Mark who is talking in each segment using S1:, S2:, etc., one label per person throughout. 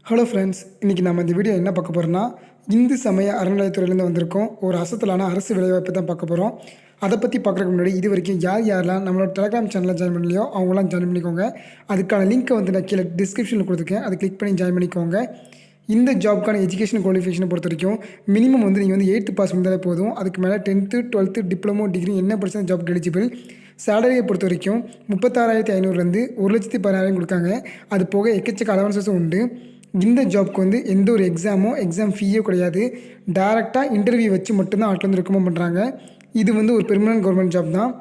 S1: Hello friends, இன்றைக்கி நம்ம இந்த வீடியோ என்ன பார்க்க போகிறோம்னா, இந்து சமய அறநிலையத்துறையிலேருந்து வந்திருக்கோம். ஒரு அசத்தலான அரசு வேலைவாய்ப்பு தான் பார்க்க போகிறோம். அதை பற்றி பார்க்குறதுக்கு முன்னாடி இது வரைக்கும் யாரெல்லாம் நம்மளோட டெலிகிராம் சேனலில் ஜாயின் பண்ணலையோ அவங்களாம் ஜாயின் பண்ணிக்கோங்க. அதுக்கான லிங்க்கை வந்து நான் கீழே டிஸ்கிரிப்ஷனில் கொடுத்துருக்கேன். அதை கிளிக் பண்ணி ஜாயின் பண்ணிக்கோங்க. இந்த ஜாப்க்கான எஜுகேஷன் குவாலிஃபிகேஷனை பொறுத்த வரைக்கும் மினிமம் வந்து நீங்கள் வந்து 8th பாஸ் இருந்தாலே போதும். அதுக்கு மேலே 10th 12th டிப்ளமோ டிகிரி என்ன படிச்சா ஜாப்க்கு எலிஜிபிள். சேலரியை பொறுத்த வரைக்கும் 36,500லேருந்து 1,16,000 கொடுக்காங்க. அது போக எக்கச்சக்க அலவன்சஸும் உண்டு. இந்த ஜாப்க்கு வந்து எந்த ஒரு எக்ஸாம் ஃபீயோ கிடையாது. டேரெக்டாக இன்டர்வியூ வச்சு மட்டும்தான் ஆட்கள் வந்து ரெக்கமெண்ட் பண்ணுறாங்க. இது வந்து ஒரு பெர்மனன்ட் கவர்மெண்ட் ஜாப் தான்.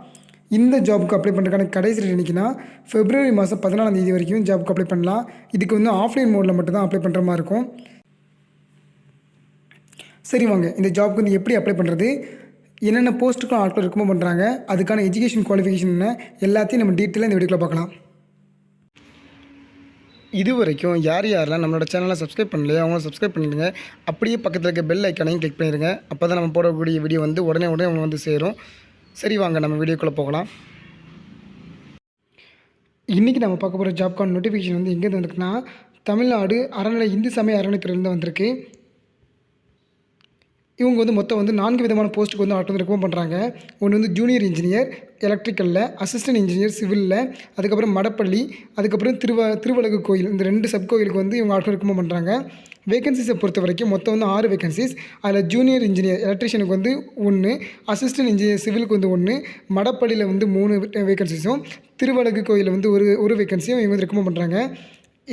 S1: இந்த ஜாபுக்கு அப்ளை பண்ணுறதுக்கான கடைசி டேட் என்றைக்குன்னா February மாதம் 14ஆம் தேதி வரைக்கும் ஜாபுக்கு அப்ளை பண்ணலாம். இதுக்கு வந்து ஆஃப்லைன் மோடில் மட்டும் தான் அப்ளை பண்ணுற மாதிரி இருக்கும். சரி வாங்க, இந்த ஜாபுக்கு வந்து எப்படி அப்ளை பண்ணுறது, என்னென்ன போஸ்ட்டுக்கும் ஆட்கள் ரெக்கமெண்ட் பண்ணுறாங்க, அதுக்கான எஜுகேஷன் குவாலிஃபிகேஷன் என்ன, எல்லாத்தையும் நம்ம டீட்டெயிலாக இந்த வீடியோவில் பார்க்கலாம். இது வரைக்கும் யாரெல்லாம் நம்மளோட சேனலை சப்ஸ்கிரைப் பண்ணலையோ அவங்கள சப்ஸ்கிரைப் பண்ணிடுங்க. அப்படியே பக்கத்தில் இருக்க பெல் ஐக்கானையும் கிளிக் பண்ணிடுங்க. அப்போ தான் நம்ம போடக்கூடிய வீடியோ வந்து உடனே அவங்க வந்து சேரும். சரி வாங்க, நம்ம வீடியோக்குள்ளே போகலாம். இன்றைக்கி நம்ம பார்க்க போகிற ஜாப்க்கான நோட்டிஃபிகேஷன் வந்து எங்கேருந்து வந்திருக்குன்னா, தமிழ்நாடு இந்து சமய அறநிலையத்துறையிலேருந்து வந்திருக்கு. இவங்க வந்து மொத்தம் வந்து 4 விதமான போஸ்ட்டுக்கு வந்து ஆட்கள் வந்து ரெக்கமெண்ட் பண்ணுறாங்க. ஒன்று வந்து ஜூனியர் இன்ஜினியர் எலக்ட்ரிக்கலில், அசிஸ்டன்ட் இன்ஜினியர் சிவிலில், அதுக்கப்புறம் மடப்பள்ளி, அதுக்கப்புறம் திருவலகு கோயில், இந்த 2 சப் கோயிலுக்கு வந்து இவங்க ஆட்கள் ரெக்கமெண்ட் பண்ணுறாங்க. வேகன்சிஸை பொறுத்த வரைக்கும் மொத்தம் வந்து 6 வேகன்சிஸ். அதில் ஜூனியர் இன்ஜினியர் எலக்ட்ரிஷியனுக்கு வந்து 1, அசிஸ்டன்ட் இன்ஜினியர் சிவிலுக்கு வந்து 1, மடப்பள்ளியில் வந்து 3 வேகன்சிஸும், திருவலகு கோயிலில் வந்து ஒரு வேகன்சியும் இவங்க வந்து ரெக்கமெண்ட் பண்ணுறாங்க.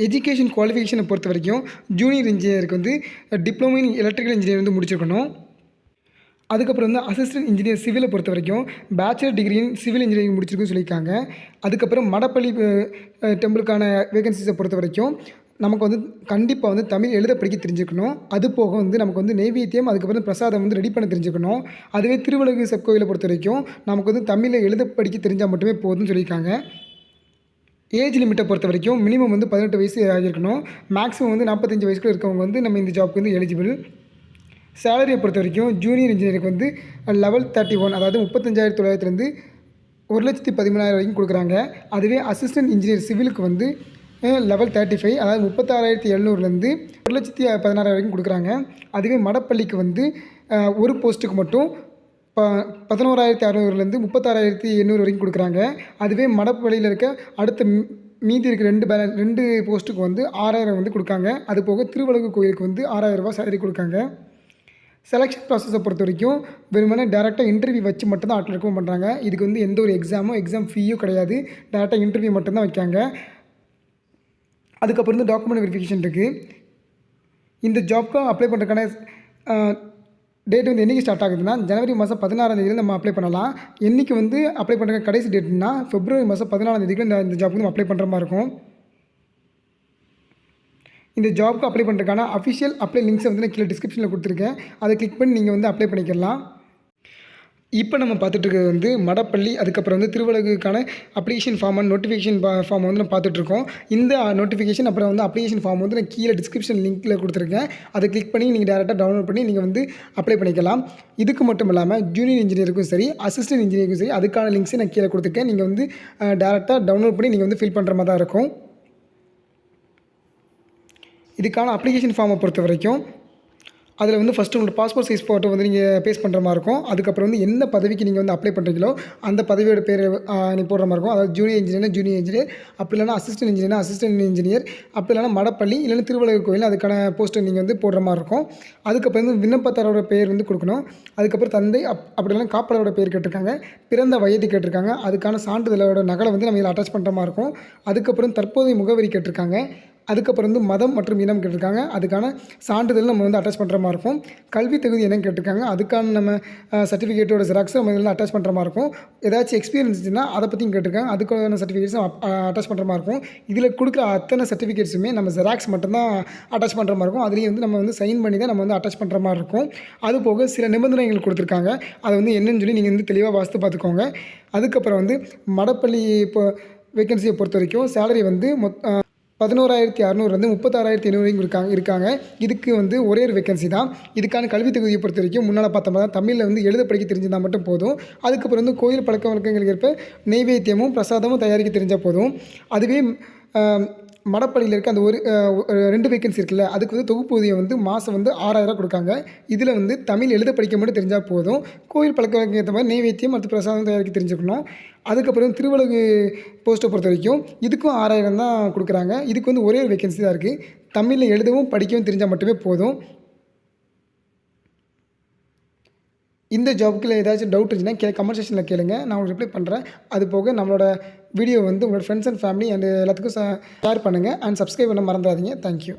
S1: எஜுகேஷன் குவாலிஃபிகேஷனை பொறுத்த வரைக்கும் ஜூனியர் இன்ஜினியருக்கு வந்து டிப்ளமோ இன் எலக்ட்ரிக்கல் இன்ஜினியர் வந்து முடிச்சிருக்கணும். அதுக்கப்புறம் வந்து அசிஸ்டன்ட் இன்ஜினியர் சிவிலை பொறுத்த வரைக்கும் bachelor degree in civil engineering முடிச்சிருக்குன்னு சொல்லியிருக்காங்க. அதுக்கப்புறம் மடப்பள்ளி டெம்பிளுக்கான வேகன்சிஸை பொறுத்த வரைக்கும் நமக்கு வந்து கண்டிப்பாக வந்து தமிழ் எழுத படிக்க தெரிஞ்சுக்கணும். அது போக வந்து நமக்கு வந்து நெய்வேத்தியம் அதுக்கப்புறம் பிரசாதம் வந்து ரெடி பண்ண தெரிஞ்சுக்கணும். அதுவே திருவலகு சப்கோயிலை பொறுத்த வரைக்கும் நமக்கு வந்து தமிழில் எழுத படிக்க தெரிஞ்சால் மட்டுமே போதும்னு சொல்லியிருக்காங்க. ஏஜ் லிமிட்டை பொறுத்த வரைக்கும் மினிமம் வந்து 18 வயசு ஆகியிருக்கணும். மேக்ஸிமம் வந்து 45 வயசுக்குள்ள இருக்கவங்க வந்து நம்ம இந்த ஜாப்க்கு வந்து எலிஜிபிள். சேலரியை பொறுத்த வரைக்கும் ஜூனியர் இன்ஜினியருக்கு வந்து லெவல் 31, அதாவது 35,900லேருந்து 1,13,000 வரைக்கும் கொடுக்குறாங்க. அதுவே அசிஸ்டன்ட் இன்ஜினியர் சிவிலுக்கு வந்து லெவல் 35, அதாவது 36,700லேருந்து 1,16,000 வரைக்கும் கொடுக்குறாங்க. அதுவே மடப்பள்ளிக்கு வந்து ஒரு போஸ்ட்டுக்கு மட்டும் 11,600லேருந்து 36,800 வரைக்கும் கொடுக்குறாங்க. அதுவே மடப்பள்ளியில் இருக்க அடுத்த மீதி இருக்க 2 போஸ்ட்டுக்கு வந்து 6,000 வந்து கொடுக்காங்க. அது போக திருவலகு கோயிலுக்கு வந்து 6,000 ரூபா சேலரி கொடுக்காங்க. செலெக்ஷன் ப்ராசஸை பொறுத்த வரைக்கும் வெறுமனே டேரெக்டாக இன்டர்வியூ வச்சு மட்டும்தான் ஆட்கள் ரெக்கமெண்ட் பண்ணுறாங்க. இதுக்கு வந்து எந்த ஒரு எக்ஸாம் ஃபீயும் கிடையாது. டேரெக்டாக இன்டர்வியூ மட்டும்தான் வைக்காங்க. அதுக்கப்புறம் வந்து டாக்குமெண்ட் வெரிஃபிகேஷன் இருக்குது. இந்த ஜாப்க்கு அப்ளை பண்ணுறதுக்கான டேட் வந்து என்றைக்கு ஸ்டார்ட் ஆகுதுன்னா, ஜனவரி மாதம் 16ஆம் தேதியில் நம்ம அப்ளை பண்ணலாம். என்றைக்கு வந்து அப்ளை பண்ணுற கடைசி டேட்னா February மாதம் 14ஆம் தேதிக்கு இந்த ஜாப்க்கு நம்ம அப்ளை பண்ணுற மாதிரி இருக்கும். இந்த ஜாப்க்கு அப்ளை பண்ணுறதுக்கான அஃபிஷியல் அப்ளை லிங்க்ஸை வந்து நான் கீழே டிஸ்கிரிப்ஷனில் கொடுத்துருக்கேன். அதை கிளிக் பண்ணி நீங்கள் வந்து அப்ளை பண்ணிக்கலாம். இப்போ நம்ம பார்த்துட்ருக்கிறது வந்து மடப்பள்ளி, அதுக்கப்புறம் வந்து திருவலகுக்கான application form and notification form வந்து நம்ம பார்த்துட்ருக்கோம். இந்த நோட்டிஃபிகேஷன் அப்புறம் வந்து அப்ளிகேஷன் ஃபார்ம் வந்து நான் கீழே டிஸ்கிரிப்ஷன் லிங்க்கில் கொடுத்துருக்கேன். அதை கிளிக் பண்ணி நீங்கள் டேரெக்டாக டவுன்லோட் பண்ணி நீங்கள் வந்து அப்ளை பண்ணிக்கலாம். இதுக்கு மட்டும் இல்லாமல் ஜூனியர் இன்ஜினியருக்கும் சரி, அசிஸ்டன்ட் இன்ஜினியருக்கும் சரி, அதுக்கான லிங்க்ஸை நான் கீழே கொடுத்துருக்கேன். நீங்கள் வந்து டேரெக்டாக டவுன்லோட் பண்ணி நீங்கள் வந்து ஃபில் பண்ணுற மாதிரி தான் இருக்கும். இதுக்கான அப்ளிகேஷன் ஃபார்மை பொறுத்த வரைக்கும் அதில் வந்து ஃபஸ்ட்டு உங்களோட பாஸ்போர்ட் சைஸ் ஃபோட்டோ வந்து நீங்கள் பேஸ்ட் பண்ணுற மாதிரி இருக்கும். அதுக்கப்புறம் வந்து எந்த பதவிக்கு நீங்கள் வந்து அப்ளை பண்ணுறீங்களோ அந்த பதவியோட பேர் நீ போடுற மாதிரி இருக்கும். அதாவது ஜூனியர் இன்ஜினியர், அப்படி இல்லைனா அசிஸ்டன்ட் இன்ஜினியர், அப்படி இல்லைனா மடப்பள்ளி, இல்லைனா திருவலகு கோயில், அதுக்கான போஸ்ட்டை நீங்கள் வந்து போடுற மாதிரி இருக்கும். அதுக்கப்புறம் வந்து விண்ணப்பத்தாரோட பேர் வந்து கொடுக்கணும். அதுக்கப்புறம் தந்தை அப்படி இல்லைனா காப்பலரோட பேர் கேட்டிருக்காங்க. பிறந்த வயது கேட்டிருக்காங்க. அதுக்கான சான்றிதழோட நகலை வந்து நம்ம இதில் அட்டாச் பண்ணுற மாதிரி இருக்கும். அதுக்கப்புறம் தற்போதைய முகவரி கேட்டிருக்காங்க. அதுக்கப்புறம் வந்து மதம் மற்றும் இனம் கேட்டிருக்காங்க. அதுக்கான சான்றிதழ் நம்ம வந்து அட்டாச் பண்ணுற மாதிரி இருக்கும். கல்வி தகுதி என்னன்னு கேட்டிருக்காங்க. அதுக்கான நம்ம சர்டிஃபிகேட்டோட ஜெராக்ஸ் நம்ம இதெல்லாம் அட்டாச் பண்ணுற மாதிரி இருக்கும். ஏதாச்சும் எக்ஸ்பீரியன்ஸ் இருந்துச்சுன்னா அதை பற்றியும் கேட்டிருக்காங்க. அதுக்கான சர்டிஃபிகேட்ஸும் அட்டாச் பண்ணுற மாதிரி இருக்கும். இதில் கொடுக்குற அத்தனை சர்டிஃபிகேட்ஸுமே நம்ம ஜெராக்ஸ் மட்டும்தான் அட்டாச் பண்ணுற மாதிரி இருக்கும். அதுலேயும் வந்து நம்ம வந்து சைன் பண்ணி தான் நம்ம வந்து அட்டாச் பண்ணுற மாதிரி இருக்கும். அது போக சில நிபந்தனைகள் கொடுத்துருக்காங்க. அதை வந்து என்னன்னு சொல்லி நீங்கள் வந்து தெளிவாக வாசித்து பார்த்துக்கோங்க. அதுக்கப்புறம் வந்து மடப்பள்ளி இப்போ வேகன்சியை பொறுத்த வரைக்கும் சேலரி வந்து 11,600 36,800 இருக்காங்க. இதுக்கு வந்து ஒரே ஒரு வேகன்சி தான். இதுக்கான கல்வி தகுதியை பொறுத்த வரைக்கும் முன்னால் பார்த்த மாதிரி தான் தமிழில் வந்து எழுத படிக்க தெரிஞ்சிருந்தால் மட்டும் போதும். அதுக்கப்புறம் வந்து கோயில் பழக்க வழக்கங்களுக்கு ஏற்ப நெய்வேத்தியமும் பிரசாதமும் தயாரிக்க தெரிஞ்சால் போதும். அதுவே மடப்பள்ளியில் இருக்க அந்த 2 வேக்கன்சி இருக்குல்ல, அதுக்கு வந்து தொகுப்பு ஊதியம் வந்து மாதம் வந்து 6,000 கொடுக்காங்க. இதில் வந்து தமிழ் எழுத படிக்க மட்டும் தெரிஞ்சால் போதும். கோயில் பழக்கவழக்கம் ஏற்ற மாதிரி நெய்வேத்தியம் மற்றும் பிரசாதம் தயாரிக்க தெரிஞ்சுக்கணும். அதுக்கப்புறம் திருவலகு போஸ்ட்டை பொறுத்த வரைக்கும் இதுக்கும் 6,000 தான் கொடுக்குறாங்க. இதுக்கு வந்து ஒரே ஒரு வேக்கன்சி தான் இருக்குது. தமிழில் எழுதவும் படிக்கவும் தெரிஞ்சால் மட்டுமே போதும். இந்த ஜாப்க்குள்ள ஏதாச்சும் டவுட் இருந்துச்சுன்னா கமெண்ட் செக்ஷனில் கேளுங்க. நான் உங்களுக்கு ரிப்ளை பண்ணுறேன். அது போக நம்மளோட வீடியோ வந்து உங்களோட ஃப்ரெண்ட்ஸ் அண்ட் ஃபேமிலி அண்ட் எல்லாத்துக்கும் ஷேர் பண்ணுங்கள் அண்ட் சப்ஸ்கிரைப் பண்ண மறந்துடாதீங்க. தேங்க்யூ.